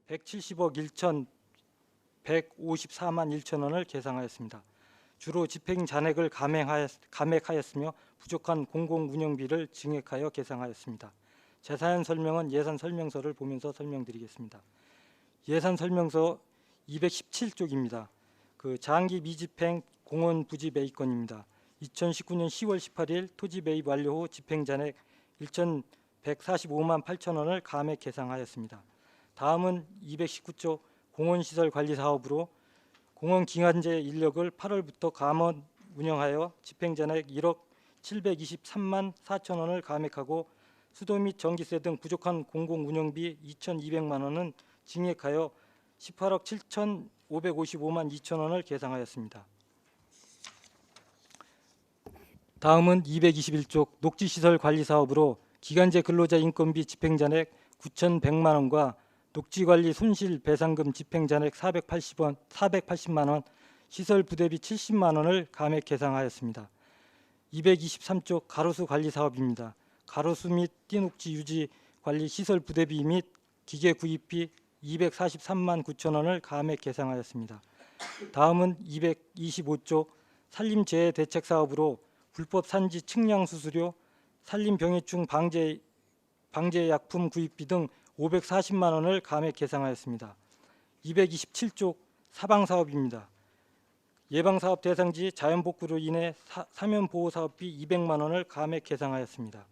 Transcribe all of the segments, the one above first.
170억 1,154만 1천 원을 계상하였습니다. 주로 집행 잔액을 감액하였으며 부족한 공공운영비를 증액하여 계상하였습니다. 자세한 설명은 예산 설명서를 보면서 설명드리겠습니다. 예산 설명서 217쪽입니다. 장기 미집행 공원 부지 매입건입니다. 2019년 10월 18일 토지 매입 완료 후 집행 잔액 1,145만 8천 원을 감액 계상하였습니다. 다음은 219쪽 공원시설 관리 사업으로 공원 기간제 인력을 8월부터 감원 운영하여 집행 잔액 1억 723만 4천 원을 감액하고 수도 및 전기세 등 부족한 공공운영비 2,200만 원은 증액하여 18억 7,555만 2천 원을 계상하였습니다. 다음은 221쪽 녹지시설 관리 사업으로 기간제 근로자 인건비 집행 잔액 9,100만 원과 녹지관리 손실 배상금 집행 잔액 480만 원, 시설 부대비 70만 원을 감액 계상하였습니다. 223쪽 가로수 관리 사업입니다. 가로수 및 띠녹지 유지 관리 시설 부대비 및 기계 구입비 243만 9천 원을 감액 계상하였습니다. 다음은 225쪽 산림재해 대책 사업으로 불법 산지 측량 수수료, 산림병해충 방제 약품 구입비 등 540만 원을 감액 계상하였습니다. 227쪽 사방사업입니다. 예방사업 대상지 자연복구로 인해 사면보호사업비 200만 원을 감액 계상하였습니다.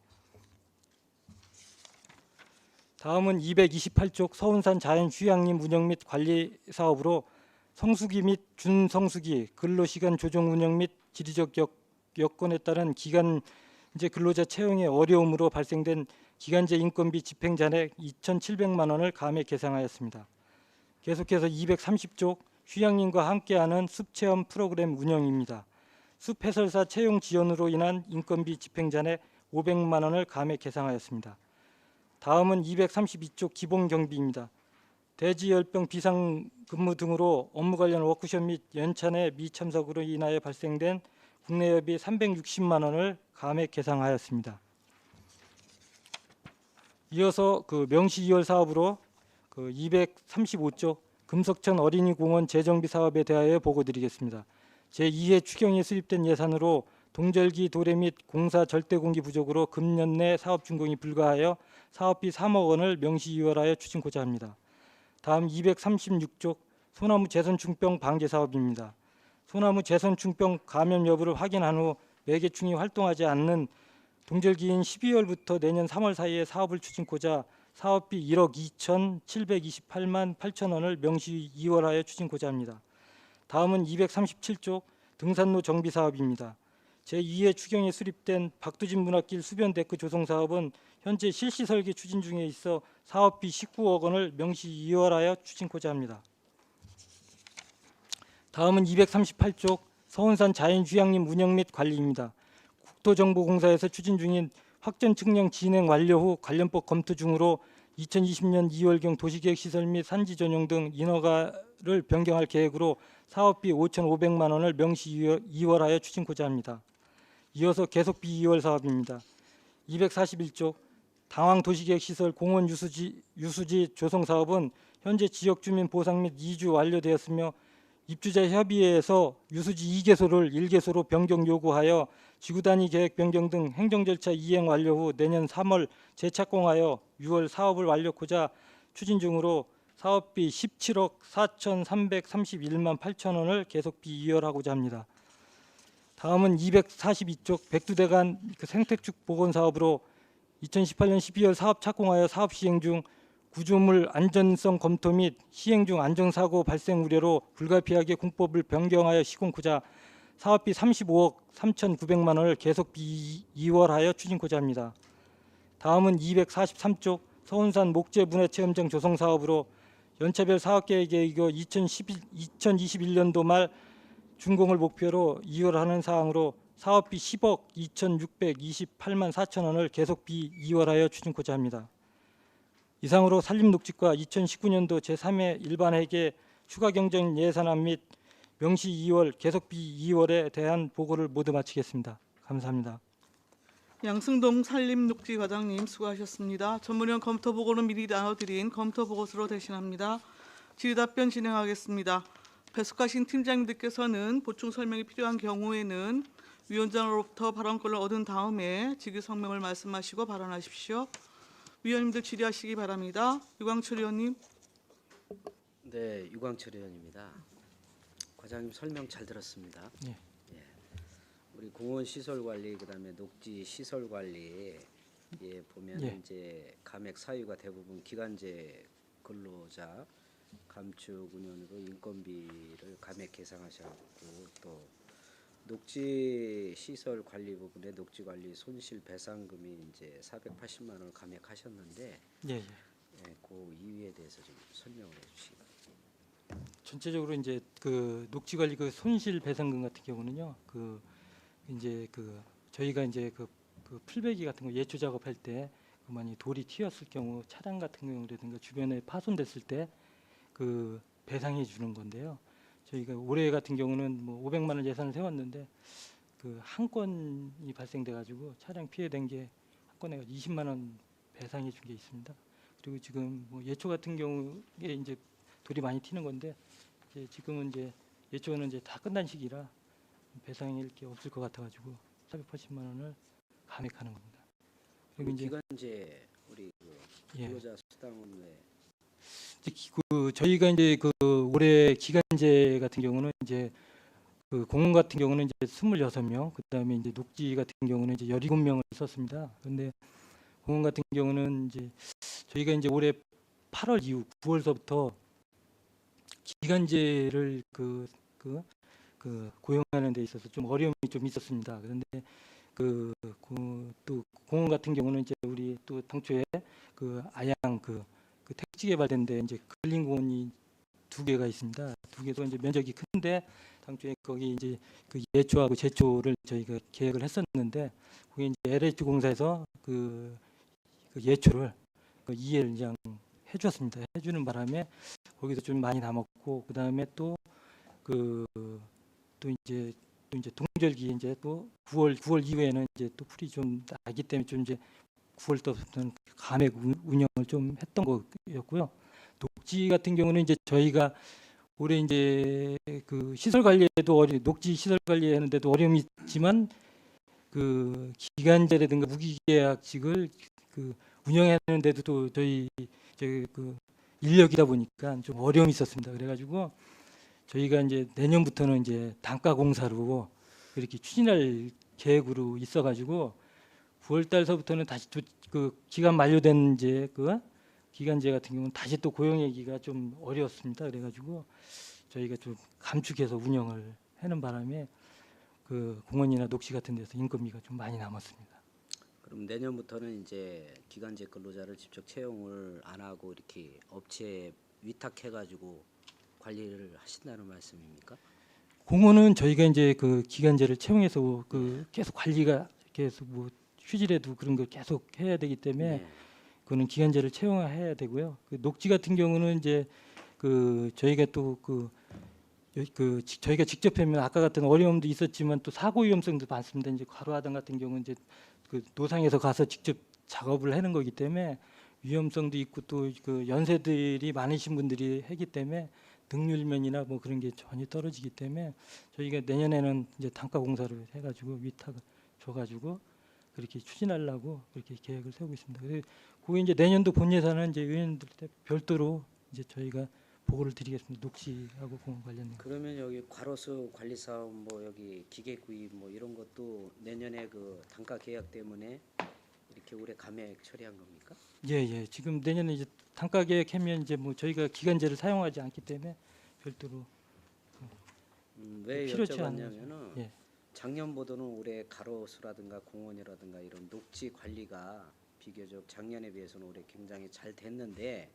다음은 228쪽 서운산 자연휴양림 운영 및 관리 사업으로 성수기 및 준성수기 근로시간 조정 운영 및 지리적 여건에 따른 기간제 근로자 채용의 어려움으로 발생된 기간제 인건비 집행 잔액 2,700만 원을 감액 계상하였습니다. 계속해서 230쪽 휴양림과 함께하는 숲체험 프로그램 운영입니다. 숲해설사 채용 지원으로 인한 인건비 집행 잔액 500만 원을 감액 계상하였습니다. 다음은 232쪽 기본경비입니다. 대지열병 비상근무 등으로 업무 관련 워크숍 및 연찬회 미참석으로 인하여 발생된 국내여비 360만 원을 감액 계상하였습니다. 이어서 명시 2월 사업으로 235쪽 금석천 어린이공원 재정비 사업에 대하여 보고드리겠습니다. 제2회 추경에 수립된 예산으로 동절기 도래 및 공사 절대공기 부족으로 금년 내 사업 준공이 불가하여 사업비 3억 원을 명시 2월하여 추진고자 합니다. 다음 236쪽 소나무 재선충병 방제 사업입니다. 소나무 재선충병 감염 여부를 확인한 후 매개충이 활동하지 않는 동절기인 12월부터 내년 3월 사이에 사업을 추진고자 사업비 1억 2,728만 8천 원을 명시 2월하여 추진고자 합니다. 다음은 237쪽 등산로 정비 사업입니다. 제2회 추경에 수립된 박두진 문화길 수변 데크 조성 사업은 현재 실시 설계 추진 중에 있어 사업비 19억 원을 명시 2월하여 추진고자 합니다. 다음은 238쪽 서운산 자연휴양림 운영 및 관리입니다. 국토정보공사에서 추진 중인 확전 측량 진행 완료 후 관련법 검토 중으로 2020년 2월경 도시계획시설 및 산지 전용 등 인허가를 변경할 계획으로 사업비 5,500만 원을 명시 2월하여 추진고자 합니다. 이어서 계속비 2월 사업입니다. 241쪽 당황도시계획시설 공원 유수지 조성 사업은 현재 지역주민 보상 및 이주 완료되었으며 입주자 협의회에서 유수지 2개소를 1개소로 변경 요구하여 지구단위 계획 변경 등 행정 절차 이행 완료 후 내년 3월 재착공하여 6월 사업을 완료하고자 추진 중으로 사업비 17억 4,331만 8천 원을 계속비 2월하고자 합니다. 다음은 242쪽 백두대간 생태축 복원 사업으로 2018년 12월 사업 착공하여 사업 시행 중 구조물 안전성 검토 및 시행 중 안전사고 발생 우려로 불가피하게 공법을 변경하여 시공고자 사업비 35억 3,900만 원을 계속비 2월하여 추진고자 합니다. 다음은 243쪽 서운산 목재 문화체험장 조성 사업으로 연차별 사업계획에 이겨 2021년도 말 준공을 목표로 2월하는 사항으로 사업비 10억 2,628만 4천 원을 계속비 2월하여 추진고자 합니다. 이상으로 산림녹지과 2019년도 제3회 일반회계 추가 경정 예산안 및 명시 2월 계속비 2월에 대한 보고를 모두 마치겠습니다. 감사합니다. 양승동 산림녹지 과장님 수고하셨습니다. 전문위원 검토 보고는 미리 나눠드린 검토 보고서로 대신합니다. 질의답변 진행하겠습니다. 배석하신 팀장님들께서는 보충 설명이 필요한 경우에는 위원장으로부터 발언권을 얻은 다음에 질의 성명을 말씀하시고 발언하십시오. 위원님들 질의하시기 바랍니다. 유광철 의원님. 네, 유광철 의원입니다. 과장님 설명 잘 들었습니다. 예. 우리 공원 시설 관리 그다음에 녹지 시설 관리 보면 예. 이제 감액 사유가 대부분 기간제 근로자 감축 운영으로 인건비를 감액 계상하셨고 또 녹지 시설 관리 부분에 녹지 관리 손실 배상금이 이제 480만 원을 감액하셨는데 예, 예. 그 이유에 대해서 좀 설명을 해주시기 바랍니다. 전체적으로 이제 그 녹지 관리 그 손실 배상금 같은 경우는요. 그 이제 그 저희가 이제 그 풀베기 같은 거 예초 작업할 때 만약 돌이 튀었을 경우 차량 같은 경우라든가 주변에 파손됐을 때 그 배상해 주는 건데요. 저희가 올해 같은 경우는 뭐 500만 원 예산을 세웠는데 그 한 건이 발생돼 가지고 차량 피해된 게 한 건에 20만 원 배상해 준 게 있습니다. 그리고 지금 뭐 예초 같은 경우에 이제 돌이 많이 튀는 건데 이제 지금은 이제 예초는 이제 다 끝난 시기라 배상일 게 없을 것 같아가지고 480만 원을 감액하는 겁니다. 그리고 이제 기간제 우리 예. 근로자 수당은 왜 그 저희가 이제 그 올해 기간제 같은 경우는 이제 그 공원 같은 경우는 이제 26명, 그다음에 이제 녹지 같은 경우는 이제 17명을 썼습니다. 그런데 공원 같은 경우는 이제 저희가 이제 올해 8월 이후 9월서부터 기간제를 고용하는 데 있어서 좀 어려움이 좀 있었습니다. 그런데 또 공원 같은 경우는 이제 우리 또 당초에 그 아양 그 택지 개발된 데 이제 근린공원이 2개가 있습니다. 2개도 이제 면적이 큰데 당초에 거기 이제 그 예초하고 제초를 저희가 계획을 했었는데 거기 이제 LH 공사에서 그 예초를 그 이해를 그냥 해주었습니다. 해주는 바람에 거기서 좀 많이 남았고 그 다음에 또 이제 동절기 이제 또 9월 이후에는 이제 또 풀이 좀 나기 때문에 좀 이제 9월부터는 감액 운영을 좀 했던 거였고요. 녹지 같은 경우는 이제 저희가 올해 이제 그 시설 관리에도 녹지 시설 관리하는데도 어려움이 있지만 그 기간제라든가 무기계약직을 그 운영하는데도 또 저희 그 인력이다 보니까 좀 어려움이 있었습니다. 그래가지고 저희가 이제 내년부터는 이제 단가 공사로 이렇게 추진할 계획으로 있어가지고 9월 달서부터는 다시 또 그 기간 만료된 이제 그 기간제 같은 경우는 다시 또 고용하기가 좀 어려웠습니다. 그래가지고 저희가 좀 감축해서 운영을 하는 바람에 그 공원이나 녹지 같은 데서 인건비가 좀 많이 남았습니다. 그럼 내년부터는 이제 기간제 근로자를 직접 채용을 안 하고 이렇게 업체에 위탁해가지고 관리를 하신다는 말씀입니까? 공원은 저희가 이제 그 기간제를 채용해서 그 계속 관리가 계속 뭐 휴지라도 그런 걸 계속 해야 되기 때문에 네. 그거는 기간제를 채용해야 되고요. 그 녹지 같은 경우는 이제 그 저희가 또 저희가 직접 하면 아까 같은 어려움도 있었지만 또 사고 위험성도 많습니다. 이제 과로하단 같은 경우는 이제 그 노상에서 가서 직접 작업을 하는 거기 때문에 위험성도 있고 또 그 연세들이 많으신 분들이 하기 때문에 등률면이나 뭐 그런 게 전혀 떨어지기 때문에 저희가 내년에는 이제 단가 공사를 해가지고 위탁을 줘가지고 그렇게 추진하려고 그렇게 계획을 세우고 있습니다. 그래서 그게 이제 내년도 본 예산은 이제 의원님들한테 별도로 이제 저희가 보고를 드리겠습니다. 녹지하고 공원 관련된 거. 그러면 여기 과로수 관리 사업 뭐 여기 기계 구입 뭐 이런 것도 내년에 그 단가 계약 때문에 이렇게 올해 감액 처리한 겁니까? 예. 지금 내년에 이제 단가 계획하면 이제 뭐 저희가 기간제를 사용하지 않기 때문에 별도로 왜 필요치 않은 여쭤봤냐면은 예. 작년보다는 올해 가로수라든가 공원이라든가 이런 녹지 관리가 비교적 작년에 비해서는 올해 굉장히 잘 됐는데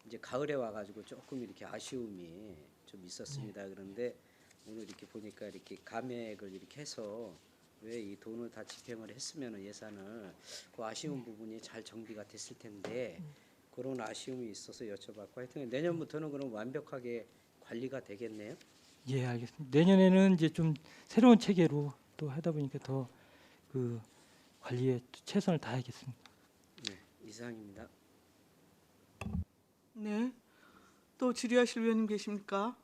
이제 가을에 와가지고 조금 이렇게 아쉬움이 좀 있었습니다. 그런데 오늘 이렇게 보니까 이렇게 감액을 이렇게 해서 왜 이 돈을 다 집행을 했으면은 예산을 그 아쉬운 부분이 잘 정비가 됐을 텐데 그런 아쉬움이 있어서 여쭤봤고 하여튼 내년부터는 그럼 완벽하게 관리가 되겠네요. 예, 알겠습니다. 내년에는 이제 좀 새로운 체계로 또 하다 보니까 더 그 관리에 최선을 다하겠습니다. 네, 이상입니다. 네. 또 질의하실 의원님 계십니까?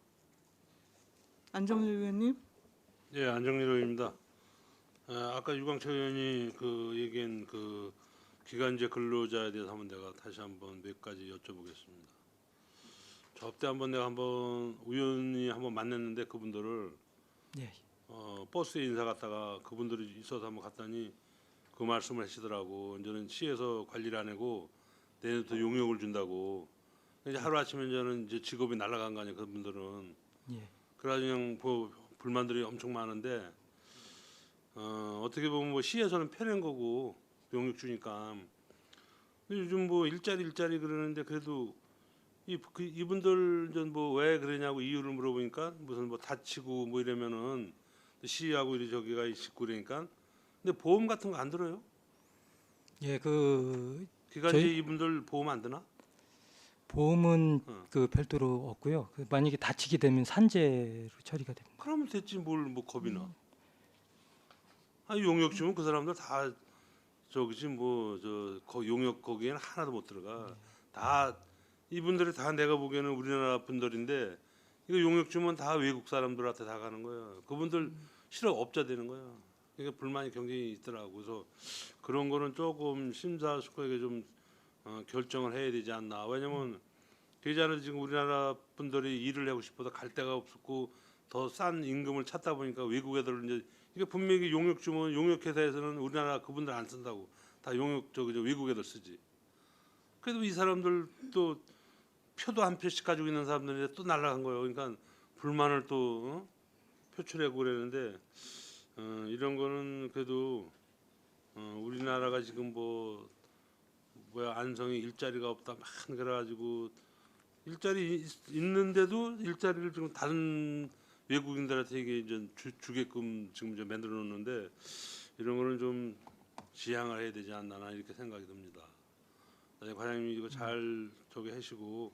안정일 의원님. 예, 안정일 의원입니다. 아까 유광철 의원이 그 얘기한 그 기간제 근로자에 대해서 한번 내가 다시 한번 몇 가지 여쭤보겠습니다. 저때 한번 내가 한번 우연히 한번 만났는데 그분들을 예. 버스에 인사 갔다가 그분들이 있어서 한번 갔더니 그 말씀을 하시더라고. 이제는 시에서 관리를 안 하고 내년부터 용역을 준다고. 이제 하루 아침에 저는 이제 직업이 날아간 거 아니에요. 그분들은. 예. 그래가지고 그냥 뭐 불만들이 엄청 많은데 어떻게 보면 뭐 시에서는 편한 거고 용역 주니까. 근데 요즘 뭐 일자리 그러는데 그래도 이분들 전 뭐 왜 그러냐고 이유를 물어보니까 무슨 뭐 다치고 뭐 이러면은 시하고 이리 저기가 있고 그러니까. 근데 보험 같은 거 안 들어요? 예, 그 기간제 저희- 이분들 보험 안 드나? 보험은 그 별도로 없고요. 그 만약에 다치게 되면 산재로 처리가 됩니다. 그러면 됐지 뭘 뭐 겁이 나. 아 용역 주면 그 사람들 다 저기지 뭐 저 용역 거기에는 하나도 못 들어가. 다 이분들이 다 내가 보기에는 우리나라 분들인데 이거 용역 주면 다 외국 사람들한테 다 가는 거야. 그분들 실업업자 되는 거야. 그러니까 불만이 굉장히 있더라고. 그래서 그런 거는 조금 심사숙고하게 좀 결정을 해야 되지 않나. 왜냐면 계좌는 지금 우리나라 분들이 일을 하고 싶어도 갈 데가 없었고 더 싼 임금을 찾다 보니까 외국 애들은 이제 이게 분명히 용역 주면 용역 회사에서는 우리나라 그분들 안 쓴다고 다 용역 저 외국 애들 쓰지. 그래도 이 사람들 또 표도 한 표씩 가지고 있는 사람들이 또 날아간 거예요. 그러니까 불만을 또 표출하고 그러는데 이런 거는 그래도 우리나라가 지금 안성이 일자리가 없다 막 그래가지고 일자리 있는데도 일자리를 지금 다른 외국인들한테 이게 이제 주게끔 지금 이제 만들어 놓는데 이런 거는 좀 지양을 해야 되지 않나 이렇게 생각이 듭니다. 과장님이 이거 잘 저기 하시고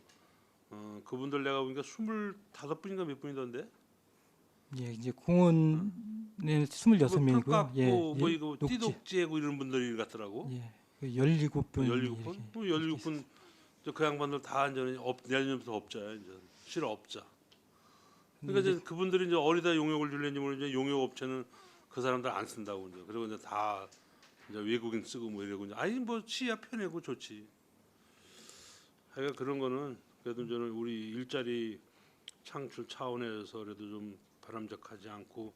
그분들 내가 보니까 25분인가 몇 분이던데 예, 이제 공원에 26명이고요. 깎고 예, 뭐 예, 이거 녹지. 띠독지하고 이런 분들이 같더라고. 예, 17분. 16분? 뭐 16분 그 양반들 다 완전히 내년부터 업자야 이제 실업업자. 그러니까 이제 그분들이 이제 어디다 용역을 줄는지 모르는데 용역 업체는 그 사람들 안 쓴다고 이제 그리고 이제 다 이제 외국인 쓰고 뭐 이러고 이제 아니 뭐 시야 편하고 좋지. 하여간 그런 거는 그래도 저는 우리 일자리 창출 차원에서 그래도 좀 바람직하지 않고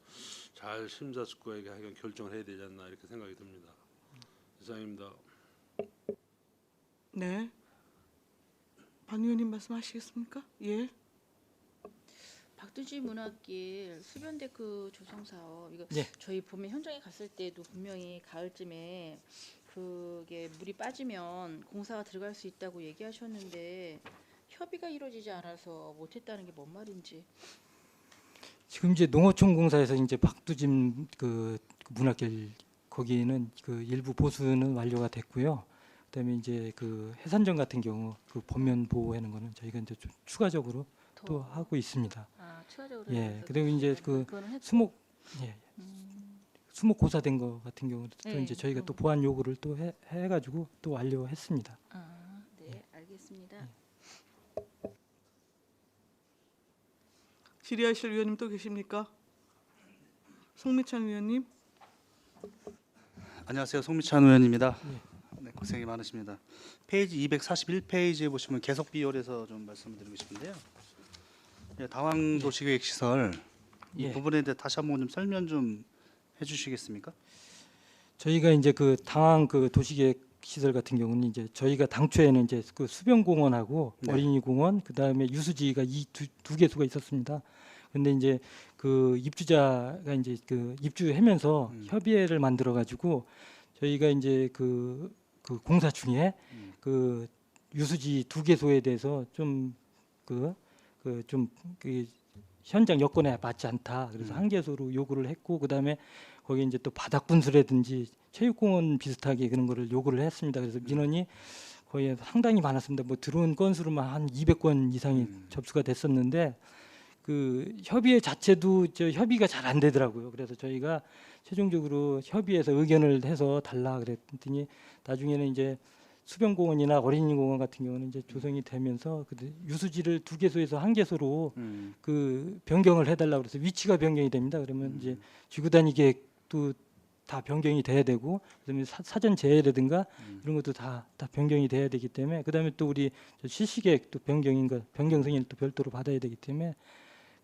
잘 심사숙고하게 하여간 결정을 해야 되지 않나 이렇게 생각이 듭니다. 이상입니다. 네. 반 의원님 말씀하시겠습니까? 예. 박두지 문학길 수변데크 조성 사업 이거 예. 저희 봄에 현장에 갔을 때도 분명히 가을쯤에 그게 물이 빠지면 공사가 들어갈 수 있다고 얘기하셨는데 협의가 이루어지지 않아서 못했다는 게 뭔 말인지. 지금 이제 농어촌 공사에서 이제 박두짐 그 문학길 거기는 그 일부 보수는 완료가 됐고요. 그다음에 이제 그 해산정 같은 경우 그 범면 보호하는 거는 저희가 이제 좀 추가적으로 또 하고 있습니다. 추가적으로. 예, 해서 그리고 이제 그 그거는 수목 예, 수목 고사된 거 같은 경우도 또 네, 이제 저희가 또 또. 보완 요구를 또 해가지고 또 완료했습니다. 네, 알겠습니다. 질의하실 의원님 또 계십니까? 송미찬 의원님. 안녕하세요. 송미찬 의원입니다. 네, 고생이 많으십니다. 페이지 241페이지에 보시면 계속 비율에서 좀 말씀을 드리고 싶은데요. 예, 당황도시계획시설 이 예. 부분에 대해 다시 한번 좀 설명 좀 해주시겠습니까? 저희가 이제 그 당황 그 도시계획 시설 같은 경우는 이제 저희가 당초에는 이제 그 수변공원하고 네. 어린이공원 그 다음에 유수지가 이 두 개수가 있었습니다. 근데 이제 그 입주자가 이제 그 입주하면서 협의회를 만들어 가지고 저희가 이제 그 공사 중에 그 유수지 두 개소에 대해서 좀 그 현장 여건에 맞지 않다. 그래서 한 개소로 요구를 했고 그다음에 거기 이제 또 바닥 분수라든지 체육공원 비슷하게 그런 거를 요구를 했습니다. 그래서 민원이 거의 상당히 많았습니다. 뭐 들어온 건수로만 한 200건 이상이 접수가 됐었는데 그 협의회 자체도 저 협의가 잘 안 되더라고요. 그래서 저희가 최종적으로 협의해서 의견을 해서 달라 그랬더니 나중에는 이제 수변공원이나 어린이공원 같은 경우는 이제 조성이 되면서 그 유수지를 2개소에서 1개소로 그 변경을 해달라고 그래서 위치가 변경이 됩니다. 그러면 이제 지구단위 계획도 다 변경이 돼야 되고 그다음에 사전 제해라든가 이런 것도 다 변경이 돼야 되기 때문에 그다음에 또 우리 실시계획도 변경인가 변경 승인을 또 별도로 받아야 되기 때문에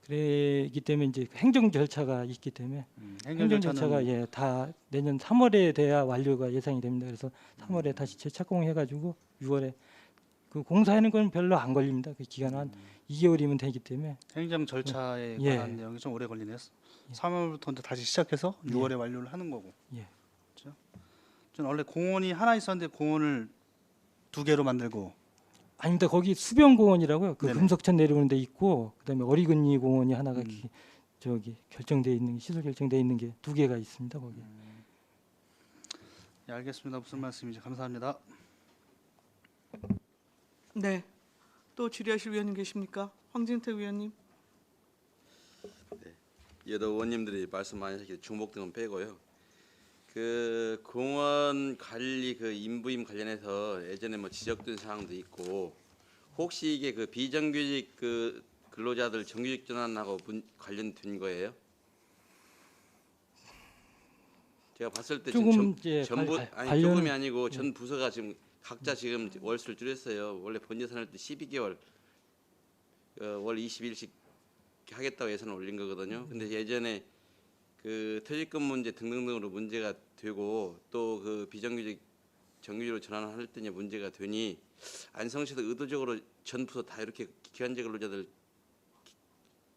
그러기 때문에 이제 행정 절차가 있기 때문에 행정 절차가 예, 다 내년 3월에 돼야 완료가 예상이 됩니다. 그래서 3월에 다시 재착공해가지고 6월에 그 공사하는 건 별로 안 걸립니다. 그 기간 한 2개월이면 되기 때문에 행정 절차에 예. 관한 내용이 좀 오래 걸리네요. 3월부터 다시 시작해서 6월에 완료를 하는 거고. 예. 그렇죠? 전 원래 공원이 하나 있었는데 공원을 2개로 만들고. 아닙니다. 거기 수변공원이라고요. 그 네네. 금석천 내려오는 데 있고 그다음에 어리근리 공원이 하나가 저기 결정돼 있는 시설 결정돼 있는 게 2개가 있습니다. 거기. 예, 알겠습니다. 무슨 말씀인지 감사합니다. 네. 또 질의하실 위원님 계십니까? 황진태 위원님. 여러 의원님들이 말씀 많이 하셨기 중복 등은 빼고요. 그 공원 관리 그 인부임 관련해서 예전에 뭐 지적된 사항도 있고 혹시 이게 그 비정규직 그 근로자들 정규직 전환하고 관련된 거예요? 제가 봤을 때 조금 지금 이제 전부 관련- 아니 조금이 아니고 전 부서가 지금 각자 지금 월수를 줄였어요. 원래 본 예산할 때 12개월 월 20일씩 하겠다고 예산을 올린 거거든요. 근데 예전에 그 퇴직금 문제 등등등으로 문제가 되고 또 그 비정규직 정규직으로 전환할 때 문제가 되니 안성시도 의도적으로 전 부서 다 이렇게 기간제 근로자들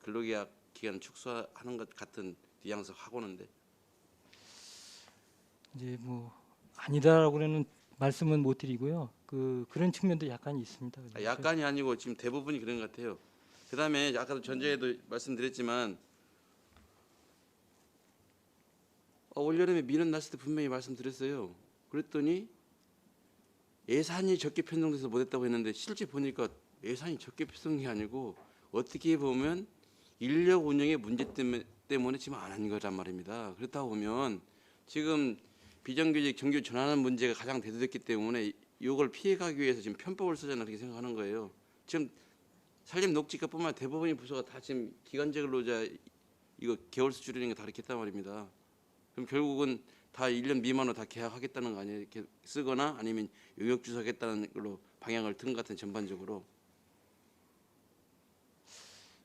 근로계약 기간 축소하는 것 같은 뉘앙스 하고 오는데 이제 뭐 아니다라고는 말씀은 못 드리고요. 그런 측면도 약간 있습니다. 약간이 아니고 지금 대부분이 그런 것 같아요. 그다음에 아까도 전제에도 말씀드렸지만 올여름에 미는 났을 때 분명히 말씀드렸어요. 그랬더니 예산이 적게 편성돼서 못했다고 했는데 실제 보니까 예산이 적게 편성한 게 아니고 어떻게 보면 인력 운영의 문제 때문에 지금 안 한 거란 말입니다. 그렇다 보면 지금 비정규직 정규 전환하는 문제가 가장 대두됐기 때문에 이걸 피해가기 위해서 지금 편법을 쓰잖아 그렇게 생각하는 거예요. 지금 산림 녹지과뿐만 아니라 대부분의 부서가 다 지금 기간제 근로자 이거 개월수 줄이는 거 다 이렇게 했단 말입니다. 그럼 결국은 다 1년 미만으로 다 계약하겠다는 거 아니에요? 이렇게 쓰거나 아니면 용역 주소하겠다는 걸로 방향을 튼 것 같은 전반적으로.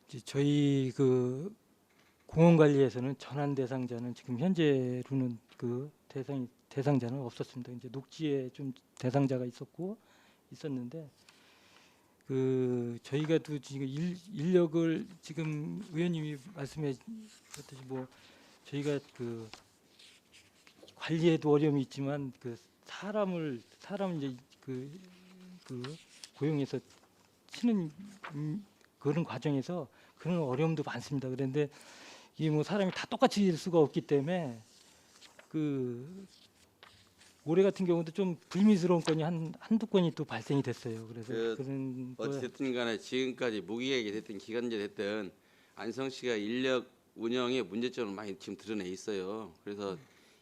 이제 저희 그 공원 관리에서는 전환 대상자는 지금 현재로는 그 대상자는 없었습니다. 이제 녹지에 좀 대상자가 있었는데 그 저희가 또 지금 인력을 지금 의원님이 말씀하셨듯이 뭐 저희가 그 관리에도 어려움이 있지만 그 사람을 이제 그 고용해서 치는 그런 과정에서 그런 어려움도 많습니다. 그런데 이게 뭐 사람이 다 똑같이 일 수가 없기 때문에 그 올해 같은 경우도 좀 불미스러운 건이 한두 건이 또 발생이 됐어요. 그래서 그런 거 어쨌든 간에 지금까지 무기력이 됐든 기간제 됐든 안성시가 인력 운영에 문제점을 많이 지금 드러내 있어요. 그래서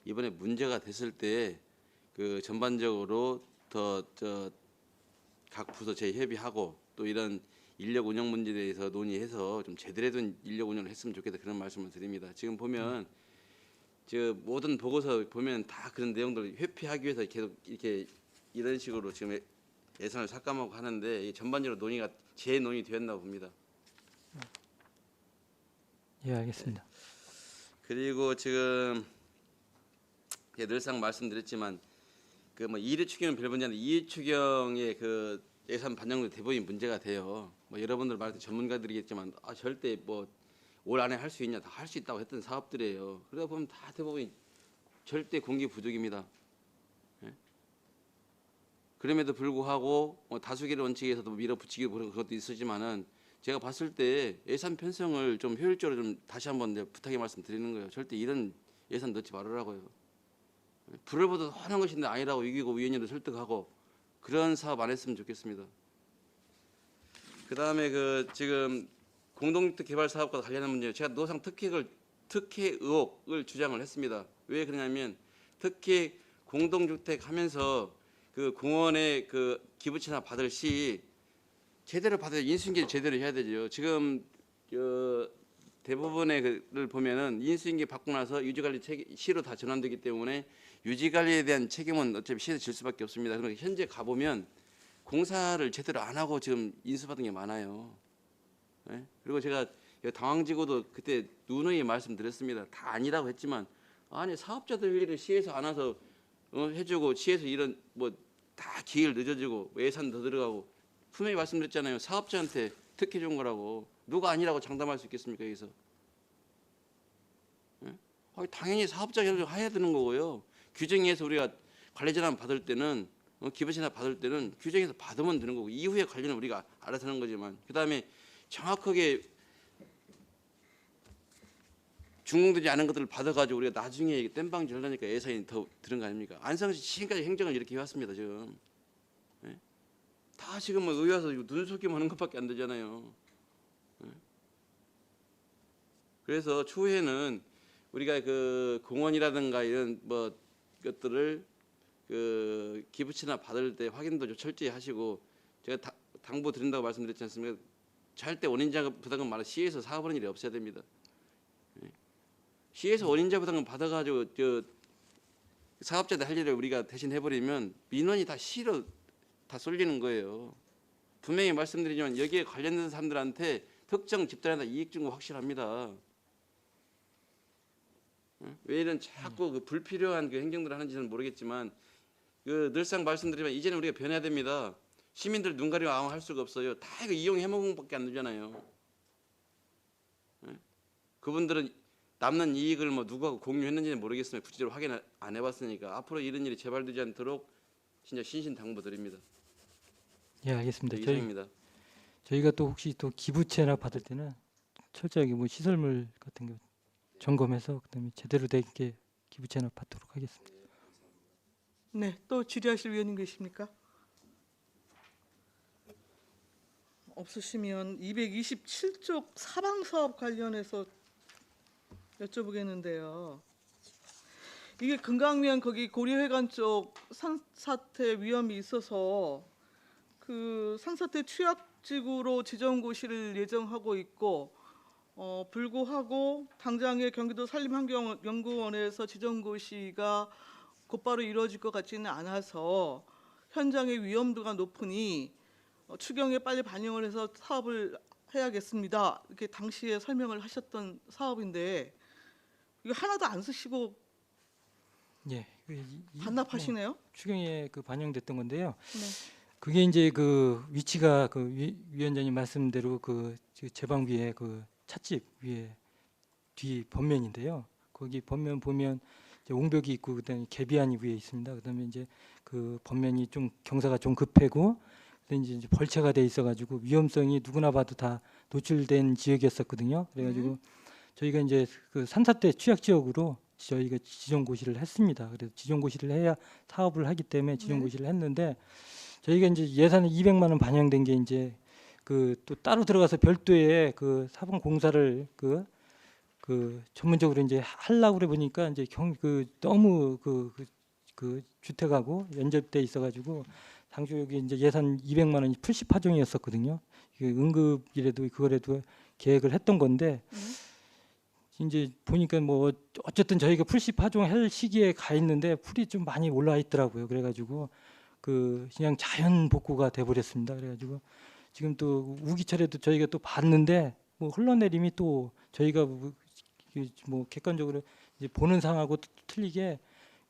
이번에 문제가 됐을 때 그 전반적으로 더 각 부서 재협의하고 또 이런 인력 운영 문제에 대해서 논의해서 좀 제대로 된 인력 운영을 했으면 좋겠다 그런 말씀을 드립니다. 지금 보면 저 모든 보고서 보면 다 그런 내용들을 회피하기 위해서 계속 이렇게 이런 식으로 지금 예산을 삭감하고 하는데 이게 전반적으로 논의가 재논의 되었나 봅니다. 예, 알겠습니다. 그리고 지금 늘상 말씀드렸지만 그 뭐 이례 추경은 별 문제인데 이례 추경의 그 예산 반영도 대부분 문제가 돼요. 뭐 여러분들 말할 때 전문가들이겠지만 절대 뭐 올 안에 할 수 있냐 다 할 수 있다고 했던 사업들이에요. 그러다 보면 다 대부분 절대 공기 부족입니다. 예? 그럼에도 불구하고 다수결의 원칙에서도 밀어붙이기 그런 것도 있으지만은 제가 봤을 때 예산 편성을 좀 효율적으로 좀 다시 한번 부탁의 말씀드리는 거예요. 절대 이런 예산 넣지 말으라고요. 불을 보듯 하는 것인데 아니라고 이기고 위원님도 설득하고 그런 사업 안 했으면 좋겠습니다. 그다음에 그 지금 공동주택 개발 사업과 관련한 문제, 제가 노상 특혜 의혹을 주장을 했습니다. 왜 그러냐면 특히 공동주택 하면서 그 공원에 그 기부채나 받을 시 제대로 받아야 인수인계를 제대로 해야 되죠. 지금 대부분의 그를 보면은 인수인계 받고 나서 유지관리 시로 다 전환되기 때문에 유지관리에 대한 책임은 어차피 시에서 질 수밖에 없습니다. 그러니까 현재 가보면 공사를 제대로 안 하고 지금 인수받은 게 많아요. 네? 그리고 제가 당황지구도 그때 누누이 말씀드렸습니다. 다 아니라고 했지만 아니 사업자들 일을 시에서 안 와서 해주고 시에서 이런 뭐 다 기일 늦어지고 예산 더 들어가고 분명히 말씀드렸잖아요. 사업자한테 특혜 준 거라고. 누가 아니라고 장담할 수 있겠습니까 여기서? 예? 당연히 사업자 협력 해야 되는 거고요. 규정에서 우리가 관리전환 받을 때는 기부전환 받을 때는 규정에서 받으면 되는 거고 이후에 관리는 우리가 알아서 하는 거지만 그다음에 정확하게 준공되지 않은 것들을 받아가지고 우리가 나중에 땜방질 하려니까 예산이 더 드는 거 아닙니까? 안성시 지금까지 행정을 이렇게 해왔습니다 지금. 예? 다 지금 뭐 의회 와서 눈속임 하는 것밖에 안 되잖아요. 예? 그래서 추후에는 우리가 그 공원이라든가 이런 뭐 것들을 그 기부치나 받을 때 확인도 좀 철저히 하시고 제가 당부 드린다고 말씀드렸지 않습니까? 절대 원인자 부담금 말아 시에서 사업하는 일이 없어야 됩니다. 시에서 원인자 부담금 받아가지고 저 사업자들 할 일을 우리가 대신 해버리면 민원이 다 시로 다 쏠리는 거예요. 분명히 말씀드리지만 여기에 관련된 사람들한테 특정 집단에다 이익 준 거 확실합니다. 왜 이런 자꾸 그 불필요한 그 행정들을 하는지는 모르겠지만 그 늘상 말씀드리면 이제는 우리가 변해야 됩니다. 시민들 눈 가리고 아무 할 수가 없어요. 다 이거 이용해 먹은 것밖에 안 되잖아요. 그분들은 남는 이익을 뭐 누구하고 공유했는지는 모르겠으면 구체적으로 확인 안 해봤으니까 앞으로 이런 일이 재발되지 않도록 진짜 신신당부드립니다. 예, 알겠습니다. 이상입니다. 저희가 또 혹시 또 기부채나 받을 때는 철저하게 뭐 시설물 같은 거 점검해서 그다음에 제대로 된 게 기부채나 받도록 하겠습니다. 네, 또 질의하실 위원님 계십니까? 없으시면 227쪽 사방사업 관련해서 여쭤보겠는데요. 이게 금강면 거기 고려회관 쪽 산사태 위험이 있어서 그 산사태 취약지구로 지정고시를 예정하고 있고 불구하고 당장의 경기도 산림환경연구원에서 지정고시가 곧바로 이루어질 것 같지는 않아서 현장의 위험도가 높으니 추경에 빨리 반영을 해서 사업을 해야겠습니다. 이렇게 당시에 설명을 하셨던 사업인데 이거 하나도 안 쓰시고 예, 반납하시네요. 추경에 그 반영됐던 건데요. 네. 그게 이제 그 위치가 그 위원장님 말씀대로 그 제방위에 그 찻집 위에 뒤 번면인데요. 거기 번면 보면 이제 옹벽이 있고 그다음에 개비안이 위에 있습니다. 그다음에 이제 그 번면이 좀 경사가 좀 급하고 이제 벌채가 돼 있어가지고 위험성이 누구나 봐도 다 노출된 지역이었었거든요. 그래가지고 저희가 이제 그 산사태 취약 지역으로 저희가 지정고시를 했습니다. 그래서 지정고시를 해야 사업을 하기 때문에 지정고시를 했는데 저희가 이제 예산에 200만 원 반영된 게 이제 그 또 따로 들어가서 별도의 그 사본 공사를 그 전문적으로 이제 하려고 그래 보니까 이제 너무 그 주택하고 연접돼 있어가지고 당초 여기 이제 예산 200만 원이 풀시 파종이었었거든요. 응급이라도 그거라도 계획을 했던 건데 이제 보니까 뭐 어쨌든 저희가 풀시 파종할 시기에 가 있는데 풀이 좀 많이 올라와 있더라고요. 그래가지고 그 그냥 자연 복구가 돼버렸습니다. 그래가지고 지금 또 우기철에도 저희가 또 봤는데 뭐 흘러내림이 또 저희가 뭐 객관적으로 이제 보는 상하고 틀리게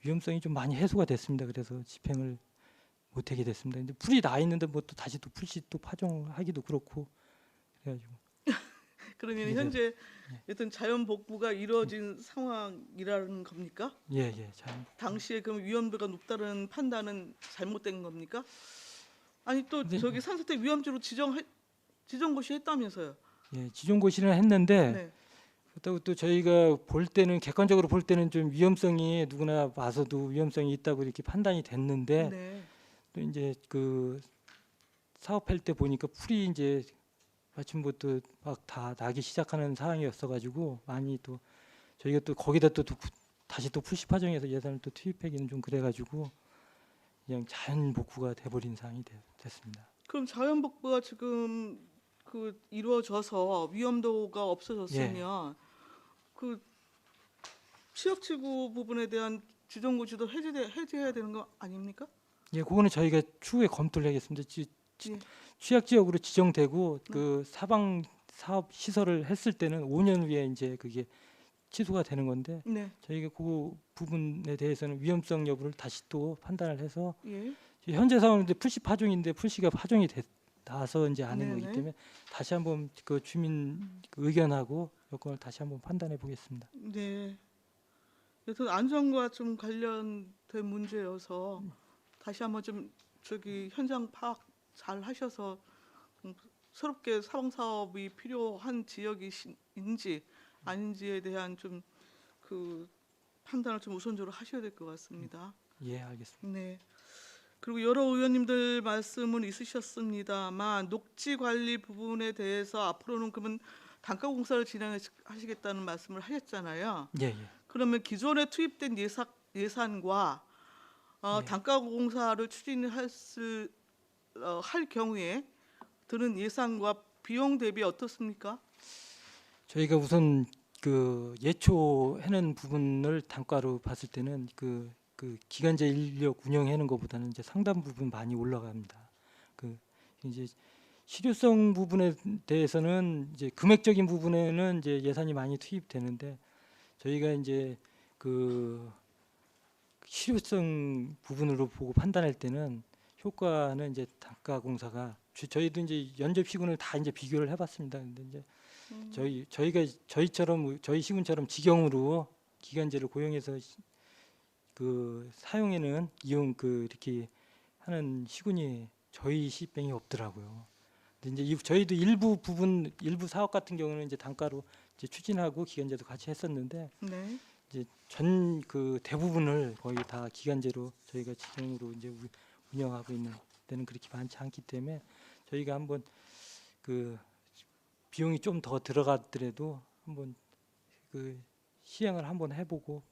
위험성이 좀 많이 해소가 됐습니다. 그래서 집행을 못하게 됐습니다. 근데 풀이 나 있는데 뭐 또 다시 또 풀씨 또 파종하기도 그렇고 그래가지고 그러면 네. 현재 여튼 자연 복구가 이루어진 상황이라는 겁니까? 예, 참 당시에 그럼 위험도가 높다는 판단은 잘못된 겁니까? 아니 또 네. 저기 산사태 위험지로 지정고시 했다면서요? 예, 지정고시는 했는데 네. 그렇다고 또 저희가 볼 때는 객관적으로 볼 때는 좀 위험성이 누구나 봐서도 위험성이 있다고 이렇게 판단이 됐는데 네. 또 이제 그 사업할 때 보니까 풀이 이제 아침부터 막 다 나기 시작하는 상황이었어가지고 많이 또 저희가 또 거기다 또 다시 또 풀시 파정해서 예산을 또 투입하기는 좀 그래가지고 그냥 자연 복구가 돼버린 상황이 됐습니다. 그럼 자연 복구가 지금 이루어져서 위험도가 없어졌으면 그 취약지구 부분에 대한 지정고지도 해제해야 되는 거 아닙니까? 예, 그거는 저희가 추후에 검토를 하겠습니다. 예. 취약 지역으로 지정되고 그 사방 사업 시설을 했을 때는 5년 후에 이제 그게 취소가 되는 건데 네. 저희가 그 부분에 대해서는 위험성 여부를 다시 또 판단을 해서 예. 현재 상황은 이제 풀시 파종인데 풀시가 파종이 나서 이제 하는 네네. 거기 때문에 다시 한번 그 주민 그 의견하고 여건을 다시 한번 판단해 보겠습니다. 네. 여튼 안전과 좀 관련된 문제여서 다시 한번 좀 현장 파악 잘 하셔서 새롭게 사방 사업이 필요한 지역인지 아닌지에 대한 좀 그 판단을 좀 우선적으로 하셔야 될 것 같습니다. 예, 알겠습니다. 네. 그리고 여러 의원님들 말씀은 있으셨습니다만 녹지 관리 부분에 대해서 앞으로는 그러면 단가 공사를 진행하시겠다는 말씀을 하셨잖아요. 예, 예. 그러면 기존에 투입된 예산과 네. 단가 공사를 할 경우에 드는 예산과 비용 대비 어떻습니까? 저희가 우선 그 예초해는 부분을 단가로 봤을 때는 그 기간제 인력 운영하는 것보다는 이제 상당 부분 많이 올라갑니다. 그 이제 실효성 부분에 대해서는 이제 금액적인 부분에는 이제 예산이 많이 투입되는데 저희가 이제 그 실효성 부분으로 보고 판단할 때는 효과는 이제 단가 공사가 저희도 이제 연접 시군을 다 이제 비교를 해봤습니다. 근데 이제 저희 시군처럼 직영으로 기간제를 고용해서 그 사용에는 이렇게 하는 시군이 저희 시병이 없더라고요. 근데 이제 저희도 일부 사업 같은 경우는 이제 단가로 이제 추진하고 기간제도 같이 했었는데 네. 이제 전 그 대부분을 거의 다 기간제로 저희가 직영으로 이제 운영하고 있는 데는 그렇게 많지 않기 때문에 저희가 한번 그 비용이 좀 더 들어가더라도 한번 그 시행을 한번 해보고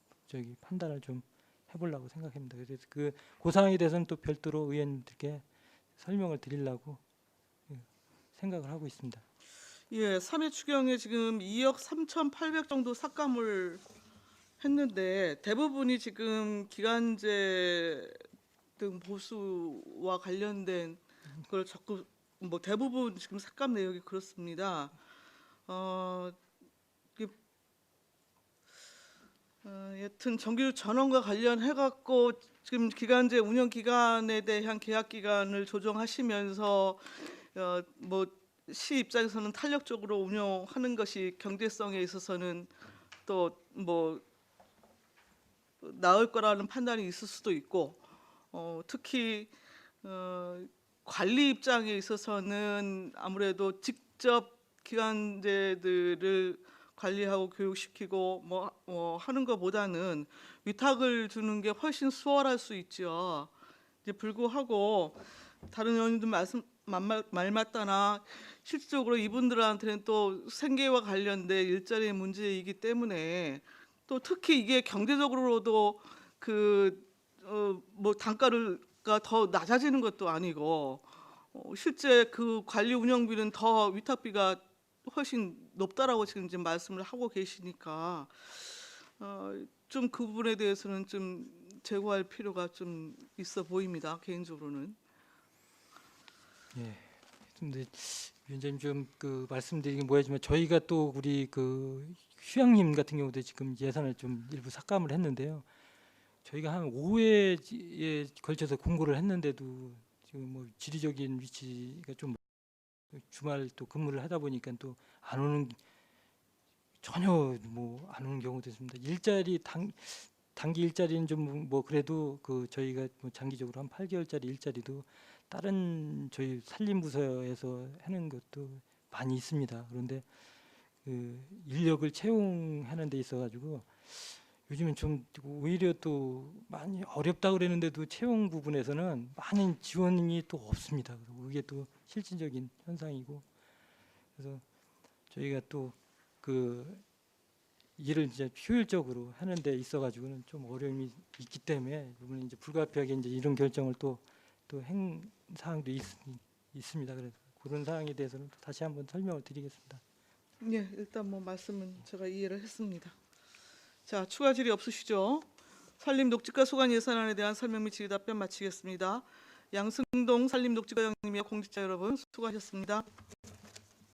판단을 좀 해보려고 생각합니다. 그래서 그 상황에 대해서는 또 별도로 의원님들께 설명을 드리려고 생각을 하고 있습니다. 예, 3회 추경에 지금 2억 3,800 정도 삭감을 했는데 대부분이 지금 기간제 등 보수와 관련된 걸 적극 대부분 지금 삭감 내역이 그렇습니다. 여튼 정규 전원과 관련해 갖고 지금 기간제 운영 기간에 대한 계약 기간을 조정하시면서 시 입장에서는 탄력적으로 운영하는 것이 경제성에 있어서는 또 나을 거라는 판단이 있을 수도 있고 특히 관리 입장에 있어서는 아무래도 직접 기관제들을 관리하고 교육시키고 하는 것보다는 위탁을 주는 게 훨씬 수월할 수 있죠. 이제 불구하고 다른 의원님들 말 맞다나 실질적으로 이분들한테는 또 생계와 관련된 일자리의 문제이기 때문에 또 특히 이게 경제적으로도 단가가 더 낮아지는 것도 아니고 실제 그 관리 운영비는 더 위탁비가 훨씬 높다라고 지금 말씀을 하고 계시니까 좀 그 부분에 대해서는 좀 제고할 필요가 좀 있어 보입니다. 개인적으로는. 예. 근데 위원장님 좀 말씀드리긴 뭐하지만 저희가 또 우리 휴양림 같은 경우도 지금 예산을 좀 일부 삭감을 했는데요. 저희가 한 5회에 걸쳐서 공고를 했는데도 지금 지리적인 위치가 좀 주말 또 근무를 하다 보니까 또 안 오는 전혀 안 오는 경우도 있습니다. 일자리 단기 일자리는 좀 그래도 저희가 장기적으로 한 8개월짜리 일자리도 다른 저희 산림부서에서 하는 것도 많이 있습니다. 그런데 인력을 채용하는 데 있어가지고 요즘은 좀 오히려 또 많이 어렵다 그랬는데도 채용 부분에서는 많은 지원이 또 없습니다. 그리고 이게 또 실질적인 현상이고 그래서 저희가 또 그 일을 이제 효율적으로 하는 데 있어 가지고는 좀 어려움이 있기 때문에 이번에 이제 불가피하게 이제 이런 결정을 또 행 사항도 있습니다. 그래서 그런 사항에 대해서는 또 다시 한번 설명을 드리겠습니다. 예, 일단 뭐 말씀은 제가 이해를 했습니다. 자, 추가 질의 없으시죠? 산림 녹지가 소관 예산안에 대한 설명 및 질의 답변 마치겠습니다. 양승동 산림 녹지과장님이와 공직자 여러분 수고하셨습니다.